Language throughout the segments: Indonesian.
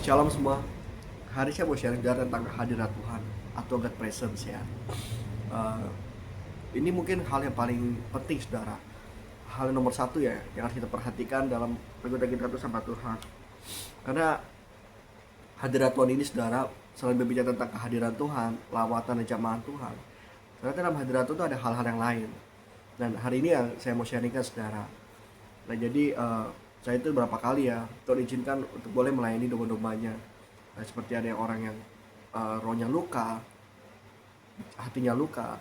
Shalom semua. Hari saya mau sharing tentang hadirat Tuhan atau God Presence ya. Eh, ini mungkin hal yang paling penting saudara. Hal yang nomor satu ya yang harus kita perhatikan dalam pribadi kita itu sama Tuhan. Karena hadirat Tuhan ini saudara, selain berbicara tentang kehadiran Tuhan, lawatan dan jamahan Tuhan, ternyata dalam hadirat Tuhan itu ada hal-hal yang lain. Dan hari ini yang saya mau sharingkan saudara. Nah jadi saya itu berapa kali ya Tuhan izinkan untuk boleh melayani domba-dombanya. Nah, seperti ada yang orang yang rohnya luka, hatinya luka,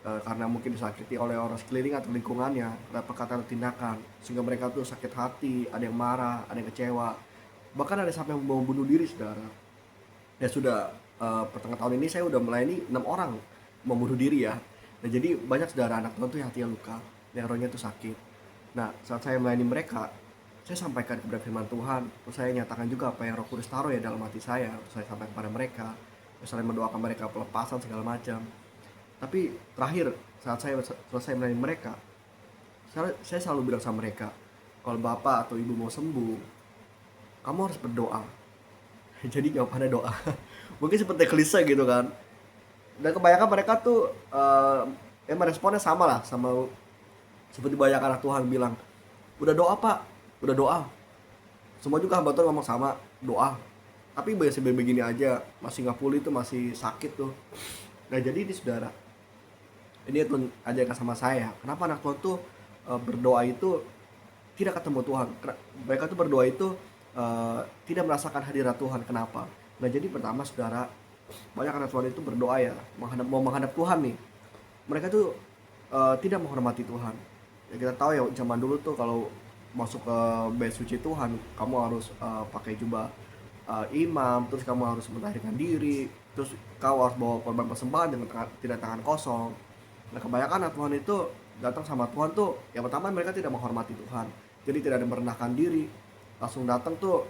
karena mungkin disakiti oleh orang sekeliling atau lingkungannya, ada perkataan atau tindakan, sehingga mereka tuh sakit hati, ada yang marah, ada yang kecewa, bahkan ada sampai yang mau bunuh diri saudara. Ya sudah pertengahan tahun ini saya udah melayani 6 orang mau bunuh diri ya. Nah jadi banyak saudara anak Tuhan tuh yang hatinya luka, yang rohnya tuh sakit. Nah saat saya melayani mereka, saya sampaikan kepada firman Tuhan, terus saya nyatakan juga apa yang Roh Kudus taruh ya dalam hati saya, terus saya sampaikan kepada mereka, terus saya mendoakan mereka pelepasan segala macam. Tapi terakhir saat saya selesai melayani mereka, saya selalu bilang sama mereka, kalau bapak atau ibu mau sembuh, kamu harus berdoa. Jadi jawabannya doa. Mungkin seperti klise gitu kan. Dan kebanyakan mereka tuh emang responnya sama lah, sama seperti banyak anak Tuhan bilang, udah doa pak, udah doa. Semua juga hamba Tuhan ngomong sama, doa. Tapi biasa begini aja, masih nggak pulih tuh, masih sakit tuh. Nah jadi ini saudara, ini Tuhan ajarkan sama saya, kenapa anak Tuhan tuh berdoa itu tidak ketemu Tuhan. Mereka tuh berdoa itu tidak merasakan hadirat Tuhan. Kenapa? Nah jadi pertama saudara, banyak anak Tuhan itu berdoa ya, mau menghadap Tuhan nih. Mereka tuh tidak menghormati Tuhan. Ya kita tahu ya zaman dulu tuh kalau masuk ke bait suci Tuhan, kamu harus pakai jubah imam, terus kamu harus mentahirkan diri, terus kau harus bawa korban persembahan dengan tidak tangan kosong. Nah kebanyakan anak Tuhan itu datang sama Tuhan tuh, yang pertama mereka tidak menghormati Tuhan, jadi tidak ada merendahkan diri, langsung datang tuh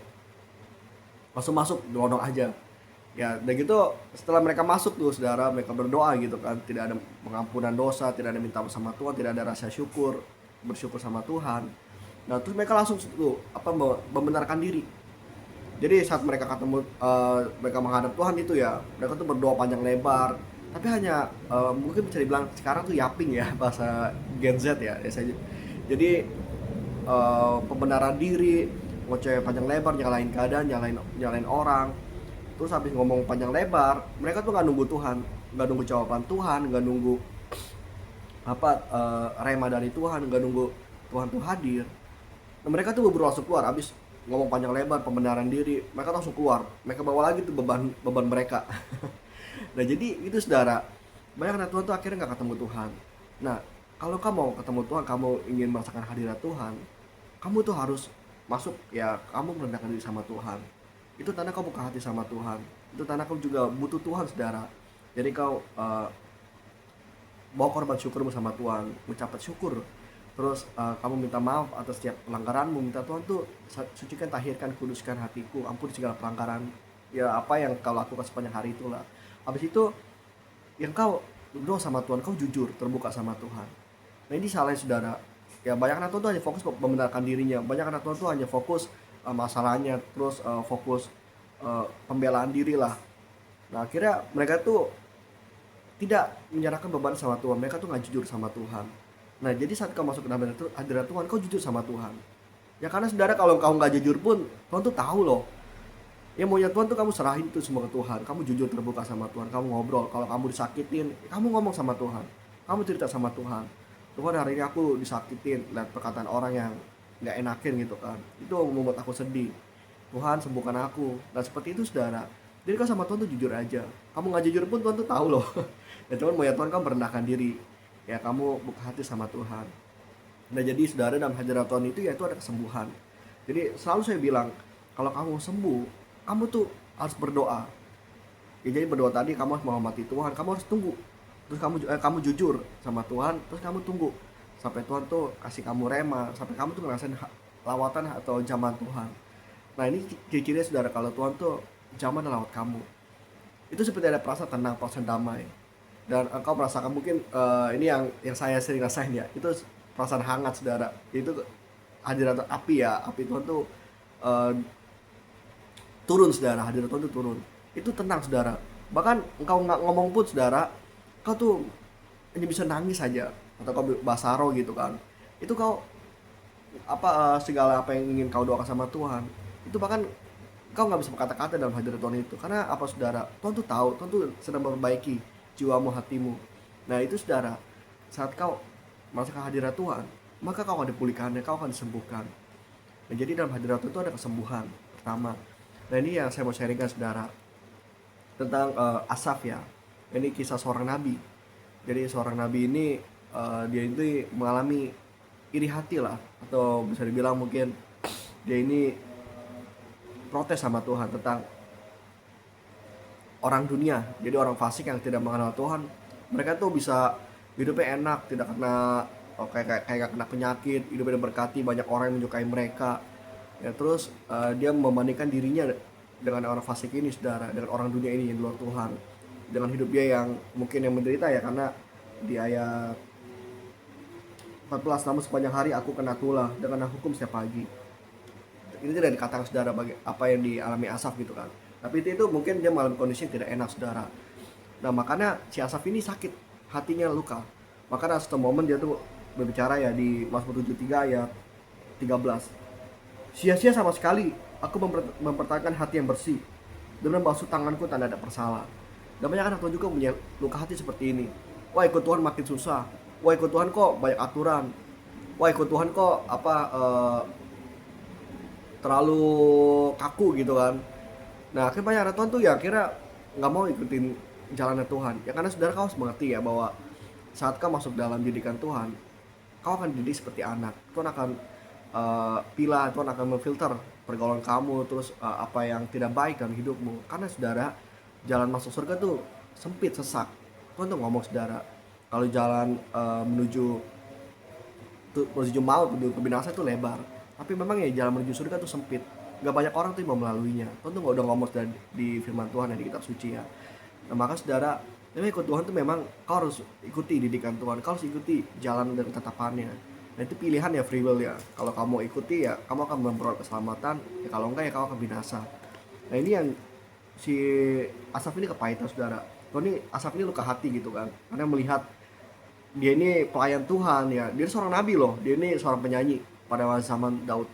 langsung masuk nyelonong aja. Ya dan gitu setelah mereka masuk tuh saudara, mereka berdoa gitu kan, tidak ada pengampunan dosa, tidak ada minta sama Tuhan, tidak ada rasa syukur, bersyukur sama Tuhan. Nah terus mereka langsung tuh membenarkan diri. Jadi saat mereka ketemu mereka menghadap Tuhan itu ya, mereka tuh berdoa panjang lebar, tapi hanya mungkin bisa dibilang sekarang tuh yaping ya bahasa Gen Z ya, jadi pembenaran diri, ngoceh panjang lebar, nyalain keadaan, nyalain orang. Terus habis ngomong panjang lebar, mereka tuh nggak nunggu Tuhan, nggak nunggu jawaban Tuhan, nggak nunggu rema dari Tuhan, nggak nunggu Tuhan tuh hadir. Nah, mereka tuh berburu langsung keluar, habis ngomong panjang lebar pembenaran diri, mereka langsung keluar, mereka bawa lagi tuh beban beban mereka. Nah jadi itu saudara, banyak anak Tuhan tuh akhirnya nggak ketemu Tuhan. Nah kalau kamu mau ketemu Tuhan, kamu ingin merasakan hadirat Tuhan, kamu tuh harus masuk ya, kamu merendahkan diri sama Tuhan. Itu tanda kau buka hati sama Tuhan, itu tanda kau juga butuh Tuhan saudara. Jadi kau bawa korban syukurmu sama Tuhan, ucapan syukur. Terus kamu minta maaf atas setiap pelanggaranmu, minta Tuhan tuh sucikan, tahirkan, kuduskan hatiku, ampuni segala pelanggaran ya apa yang kau lakukan sepanjang hari itulah. Habis itu yang kau berdoa sama Tuhan, kau jujur terbuka sama Tuhan. Nah ini salahnya saudara, ya banyak anak Tuhan tuh hanya fokus membenarkan dirinya, banyak anak Tuhan tuh hanya fokus masalahnya, terus fokus pembelaan diri lah. Nah akhirnya mereka tuh tidak menyerahkan beban sama Tuhan, mereka tuh nggak jujur sama Tuhan. Nah jadi saat kau masuk ke dalam hadirat Tuhan, kau jujur sama Tuhan. Ya karena saudara, kalau kau nggak jujur pun Tuhan tuh tahu loh. Ya maunya Tuhan tuh kamu serahin tuh semua ke Tuhan, kamu jujur terbuka sama Tuhan, kamu ngobrol. Kalau kamu disakitin, kamu ngomong sama Tuhan, kamu cerita sama Tuhan. Tuhan hari ini aku disakitin, lihat perkataan orang yang nggak enakin gitu kan, itu membuat aku sedih. Tuhan sembuhkan aku. Dan seperti itu saudara. Jadi kau sama Tuhan tuh jujur aja. Kamu nggak jujur pun Tuhan tuh tahu loh. Ya cuman mau ya Tuhan kamu merendahkan diri. Ya kamu buka hati sama Tuhan. Nah jadi saudara, dalam hadirat Tuhan itu ya itu ada kesembuhan. Jadi selalu saya bilang, kalau kamu sembuh, kamu tuh harus berdoa. Ya jadi berdoa tadi, kamu harus menghormati Tuhan, kamu harus tunggu. Terus kamu jujur sama Tuhan, terus kamu tunggu sampai Tuhan tuh kasih kamu rema, sampai kamu tuh ngerasain lawatan atau zaman Tuhan. Nah ini ciri-cirinya saudara, kalau Tuhan tuh zaman dan lawat kamu. Itu seperti ada perasaan tenang, perasaan damai. Dan engkau merasakan mungkin ini yang saya sering rasain ya, itu perasaan hangat saudara. Itu hadirat api ya, api Tuhan tuh turun saudara, hadirat Tuhan itu turun. Itu tenang saudara. Bahkan engkau nggak ngomong pun saudara, kau tuh hanya bisa nangis saja atau kau bahasa roh gitu kan. Itu kau segala apa yang ingin kau doakan sama Tuhan, itu bahkan kau nggak bisa berkata-kata dalam hadirat Tuhan itu. Karena apa saudara? Tuhan tuh tahu, Tuhan tuh sedang memperbaiki jiwamu, hatimu. Nah itu saudara, saat kau merasakan hadirat Tuhan, maka kau akan dipulihkannya, kau akan disembuhkan. Nah, jadi dalam hadirat Tuhan itu ada kesembuhan pertama. Nah ini yang saya mau sharingkan saudara tentang Asaf ya. Ini kisah seorang nabi. Jadi seorang nabi ini dia itu mengalami iri hati lah, atau bisa dibilang mungkin dia ini protes sama Tuhan tentang orang dunia. Jadi orang fasik yang tidak mengenal Tuhan, mereka tuh bisa hidupnya enak, tidak kena kayak kena penyakit, hidupnya diberkati, banyak orang yang menyukai mereka. Ya terus dia membandingkan dirinya dengan orang fasik ini saudara, dengan orang dunia ini yang di luar Tuhan, dengan hidup dia yang mungkin yang menderita ya. Karena di ayat 14, namun sepanjang hari aku kena tulah dengan hukum setiap pagi. Ini tidak dikatakan saudara bagi apa yang dialami Asaf gitu kan, tapi itu mungkin dia mengalami kondisi yang tidak enak saudara. Nah makanya si Asaf ini sakit, hatinya luka. Makanya satu momen dia tuh berbicara ya di Mazmur 73 ayat 13, sia-sia sama sekali aku mempertahankan hati yang bersih, dengan basuh tanganku tanda ada bersalah. Dan banyak anak Tuhan juga punya luka hati seperti ini. Wah ikut Tuhan makin susah, wah ikut Tuhan kok banyak aturan, wah ikut Tuhan kok terlalu kaku gitu kan. Nah akhirnya banyak anak Tuhan tuh ya akhirnya nggak mau ikutin jalannya Tuhan ya. Karena saudara kau harus mengerti ya bahwa saat kau masuk dalam didikan Tuhan, kau akan dididik seperti anak. Tuhan akan pilah, Tuhan akan memfilter pergaulan kamu, terus apa yang tidak baik dalam hidupmu. Karena saudara, jalan masuk surga tuh sempit, sesak. Tuhan tuh ngomong saudara, kalau jalan menuju maut, menuju kebinasaan itu lebar, tapi memang ya jalan menuju surga tuh sempit. Gak banyak orang tuh yang mau melaluinya. Tuhan tuh udah ngomong di firman Tuhan ya, di kitab suci ya. Nah maka saudara, memang ikut Tuhan tuh memang kau harus ikuti didikan Tuhan, kau harus ikuti jalan dan tatapannya. Nah itu pilihan ya, free will ya. Kalau kamu ikuti ya kamu akan memperoleh keselamatan, ya kalau enggak ya kamu akan binasa. Nah ini yang si Asaf ini kepahitan saudara. Ini Asaf ini luka hati gitu kan, karena melihat dia ini pelayan Tuhan ya, dia seorang nabi loh, dia ini seorang penyanyi pada zaman Daud.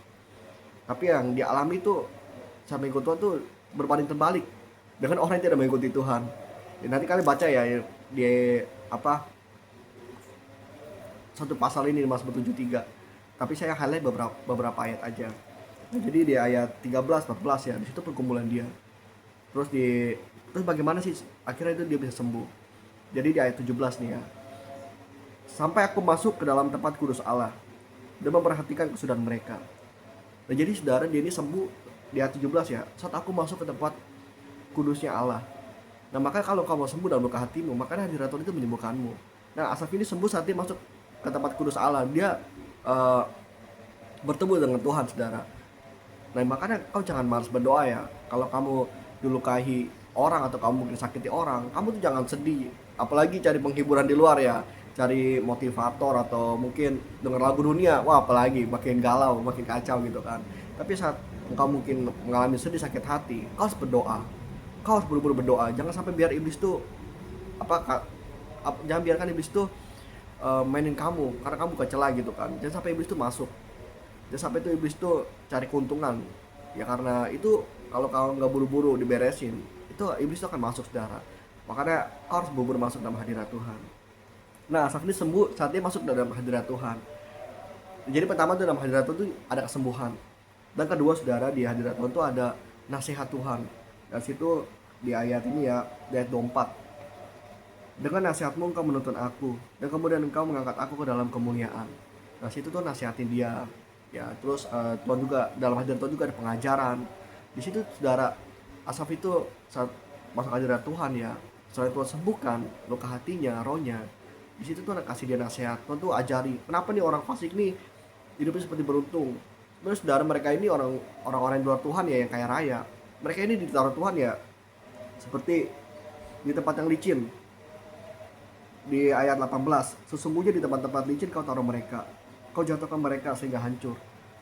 Tapi yang dia alami itu sampai ikut Tuhan tuh berbanding terbalik dengan orang yang tidak mengikuti Tuhan. Ya, nanti kalian baca ya di satu pasal ini di Mazmur 73. Tapi saya highlight beberapa ayat aja. Nah, jadi di ayat 13 14 ya, di situ pergumulan dia. Terus bagaimana sih akhirnya itu dia bisa sembuh. Jadi di ayat 17 nih ya. Sampai aku masuk ke dalam tempat kudus Allah dan memperhatikan kesudahan mereka. Nah jadi saudara, dia ini sembuh di ayat 17 ya, saat aku masuk ke tempat kudusnya Allah. Nah maka kalau kamu sembuh dalam luka hatimu, maka hadirat Tuhan itu menyembuhkanmu. Nah Asaf ini sembuh saat dia masuk ke tempat kudus Allah. Dia bertemu dengan Tuhan saudara. Nah makanya kau jangan malas berdoa ya. Kalau kamu dilukai orang atau kamu disakiti orang, kamu tuh jangan sedih. Apalagi cari penghiburan di luar ya, cari motivator atau mungkin denger lagu dunia, wah apalagi makin galau, makin kacau gitu kan. Tapi saat engkau mungkin mengalami sedih, sakit hati, kau harus berdoa, kau harus buru-buru berdoa. Jangan sampai biar iblis tuh jangan biarkan iblis tuh mainin kamu, karena kamu bukan celah gitu kan. Jangan sampai iblis tuh masuk, jangan sampai tuh iblis tuh cari keuntungan ya. Karena itu kalau kau nggak buru-buru diberesin, itu iblis tuh akan masuk saudara. Makanya kau harus buru-buru masuk dalam hadirat Tuhan. Nah Asaf ini sembuh saat dia masuk dalam hadirat Tuhan. Jadi pertama tuh dalam hadirat Tuhan tuh ada kesembuhan. Dan kedua saudara, di hadirat Tuhan tuh ada nasihat Tuhan. Dan situ di ayat ini ya, di ayat 24, dengan nasihatmu engkau menuntun aku, dan kemudian engkau mengangkat aku ke dalam kemuliaan. Nah situ tuh nasihatin dia ya. Terus Tuhan juga, dalam hadirat Tuhan juga ada pengajaran. Di situ saudara, Asaf itu saat masuk hadirat Tuhan ya, setelah Tuhan sembuhkan luka hatinya, rohnya, di situ tuh kasih dia nasihat. Tuhan tuh ajari, kenapa nih orang fasik nih hidupnya seperti beruntung. Sebenarnya saudara, mereka ini orang-orang di luar Tuhan ya, yang kaya raya. Mereka ini ditaruh Tuhan ya seperti di tempat yang licin. Di ayat 18, sesungguhnya di tempat-tempat licin kau taruh mereka, kau jatuhkan mereka sehingga hancur.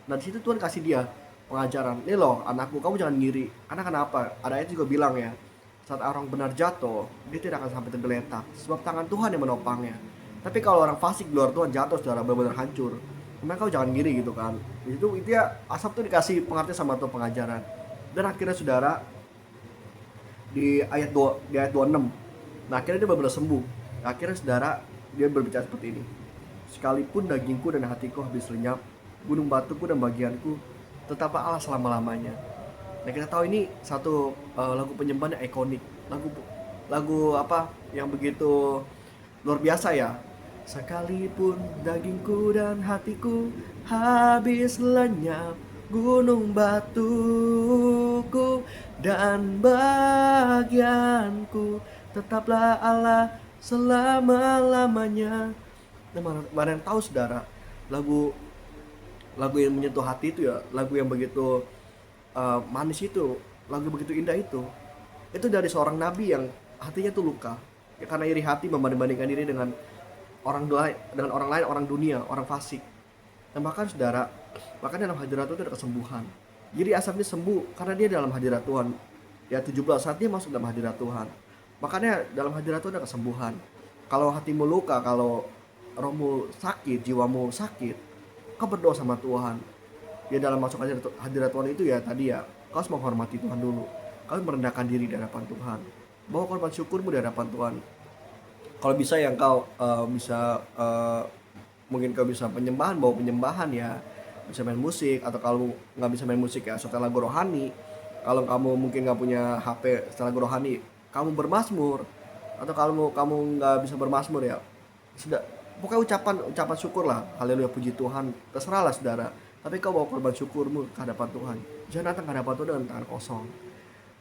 Nah di situ Tuhan kasih dia pengajaran, "Nih loh anakku, kamu jangan ngiri." Karena kenapa? Ada ayat juga bilang ya, saat orang benar jatuh, dia tidak akan sampai tergeletak, sebab tangan Tuhan yang menopangnya. Tapi kalau orang fasik di luar Tuhan jatuh, saudara, benar-benar hancur. Memang kau jangan ngiri gitu kan. Itu ya, Asap tuh dikasih pengertian sama Tuhan pengajaran. Dan akhirnya saudara, di ayat 26, nah akhirnya dia benar-benar sembuh. Akhirnya saudara, dia berbicara seperti ini, "Sekalipun dagingku dan hatiku habis lenyap, gunung batuku dan bagianku tetaplah Allah selama-lamanya." Nah kita tahu ini satu lagu penyembahan yang ikonik, lagu lagu apa yang begitu luar biasa ya. "Sekalipun dagingku dan hatiku habis lenyap, gunung batuku dan bagianku tetaplah Allah selama-lamanya." Nah, mana yang tahu saudara, lagu lagu yang menyentuh hati itu ya, lagu yang begitu manis itu, lagu begitu indah itu dari seorang nabi yang hatinya tuh luka ya, karena iri hati membanding-bandingkan diri dengan orang lain, orang dunia, orang fasik. Dan bahkan saudara, bahkan dalam hadirat Tuhan itu ada kesembuhan. Jadi Asaf ini sembuh karena dia dalam hadirat Tuhan. Ya 17 saat dia masuk dalam hadirat Tuhan, makanya dalam hadirat Tuhan ada kesembuhan. Kalau hatimu luka, kalau rohmu sakit, jiwamu sakit, kau berdoa sama Tuhan. Ya dalam masuk hadirat Tuhan itu ya tadi ya, kau harus menghormati Tuhan dulu. Kau harus merendahkan diri di hadapan Tuhan. Bawa korban syukurmu di hadapan Tuhan. Kalau bisa yang kau bisa mungkin kau bisa penyembahan, bawa penyembahan ya, bisa main musik, atau kalau nggak bisa main musik ya setel lagu rohani. Kalau kamu mungkin nggak punya HP setel lagu rohani, kamu bermazmur. Atau kalau kamu nggak bisa bermazmur ya sudah, pokoknya ucapan syukur lah, haleluya puji Tuhan, terserahlah saudara. Tapi kau bawa korban syukurmu ke hadapan Tuhan, jangan datang ke hadapan Tuhan dengan tangan kosong.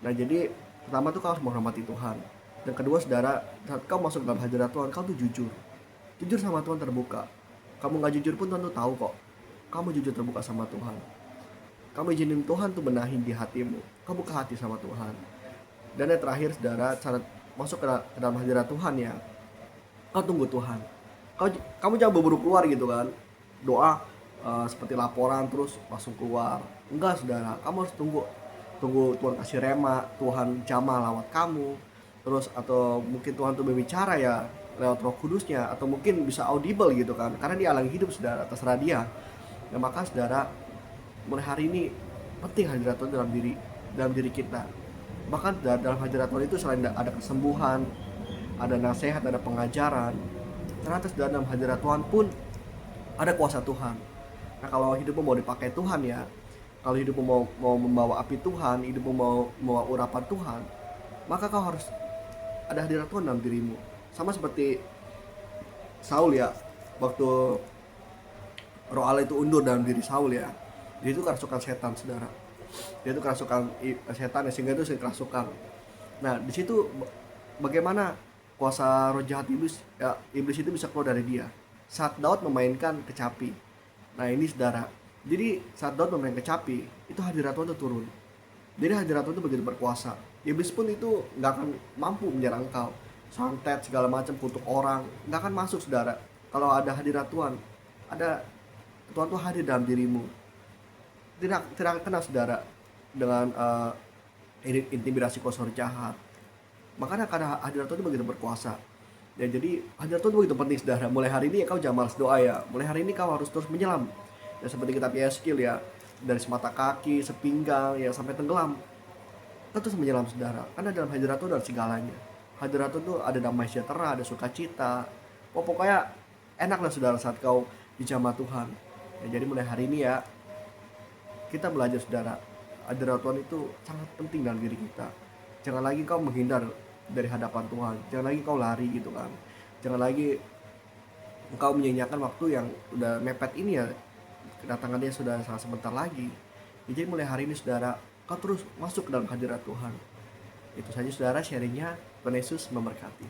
Nah jadi pertama tuh kau harus menghormati Tuhan. Dan kedua saudara, saat kau masuk dalam hadirat Tuhan, kau tuh jujur sama Tuhan, terbuka. Kamu nggak jujur pun Tuhan tuh tahu kok. Kamu jujur terbuka sama Tuhan. Kamu izinin Tuhan tuh benahin di hatimu. Kamu buka hati sama Tuhan. Dan yang terakhir saudara, saat masuk ke dalam hadirat Tuhan ya, kau tunggu Tuhan. Kamu jangan buru-buru keluar gitu kan. Doa seperti laporan terus langsung keluar. Enggak saudara, kamu harus tunggu Tuhan kasih rema, Tuhan jamah lewat kamu. Terus atau mungkin Tuhan tuh berbicara ya lewat Roh Kudusnya, atau mungkin bisa audible gitu kan. Karena dia Allah hidup saudara, terserah dia. Nah maka saudara, mulai hari ini penting hadirat Tuhan dalam diri kita. Bahkan dalam hadirat Tuhan itu selain ada kesembuhan, ada nasihat, ada pengajaran, ternyata dalam hadirat Tuhan pun ada kuasa Tuhan. Nah kalau hidupmu mau dipakai Tuhan ya, kalau hidupmu mau membawa api Tuhan, hidupmu mau membawa urapan Tuhan, maka kau harus ada hadirat Tuhan dalam dirimu. Sama seperti Saul ya, waktu Roh Allah itu undur dalam diri Saul ya, dia itu kerasukan setan saudara. Dia itu kerasukan setan ya, sehingga itu kerasukan. Nah di situ bagaimana kuasa roh jahat iblis itu bisa keluar dari dia saat Daud memainkan kecapi. Nah ini saudara, jadi saat Daud memainkan kecapi, itu hadirat Tuhan itu turun. Jadi hadirat Tuhan itu begitu berkuasa. Iblis pun itu nggak akan mampu menyerang engkau. Santet segala macam, kutuk orang, nggak akan masuk saudara. Kalau ada hadirat Tuhan, ada Tuhan tuh hadir dalam dirimu. Tidak kena saudara dengan intimidasi kuasa roh jahat. Makanya karena hadirat Tuhan itu begitu berkuasa. Ya jadi hadirat Tuhan itu begitu penting saudara. Mulai hari ini ya kau jangan malas doa ya. Mulai hari ini kau harus terus menyelam. Ya seperti kitab Yeskiel ya, dari semata kaki, sepinggang ya sampai tenggelam. Kita terus menyelam saudara. Karena dalam hadirat Tuhan ada segalanya. Hadirat Tuhan itu ada damai sejahtera, ada sukacita. Pokoknya enaklah saudara saat kau dijamah Tuhan. Ya, jadi mulai hari ini ya kita belajar saudara, hadirat Tuhan itu sangat penting dalam diri kita. Jangan lagi kau menghindar dari hadapan Tuhan, jangan lagi kau lari gitu kan, jangan lagi engkau menyanyiakan waktu yang udah mepet ini ya, kedatangannya sudah sangat sebentar lagi. Jadi mulai hari ini saudara, kau terus masuk ke dalam hadirat Tuhan. Itu saja saudara sharingnya. Tuhan Yesus memberkati.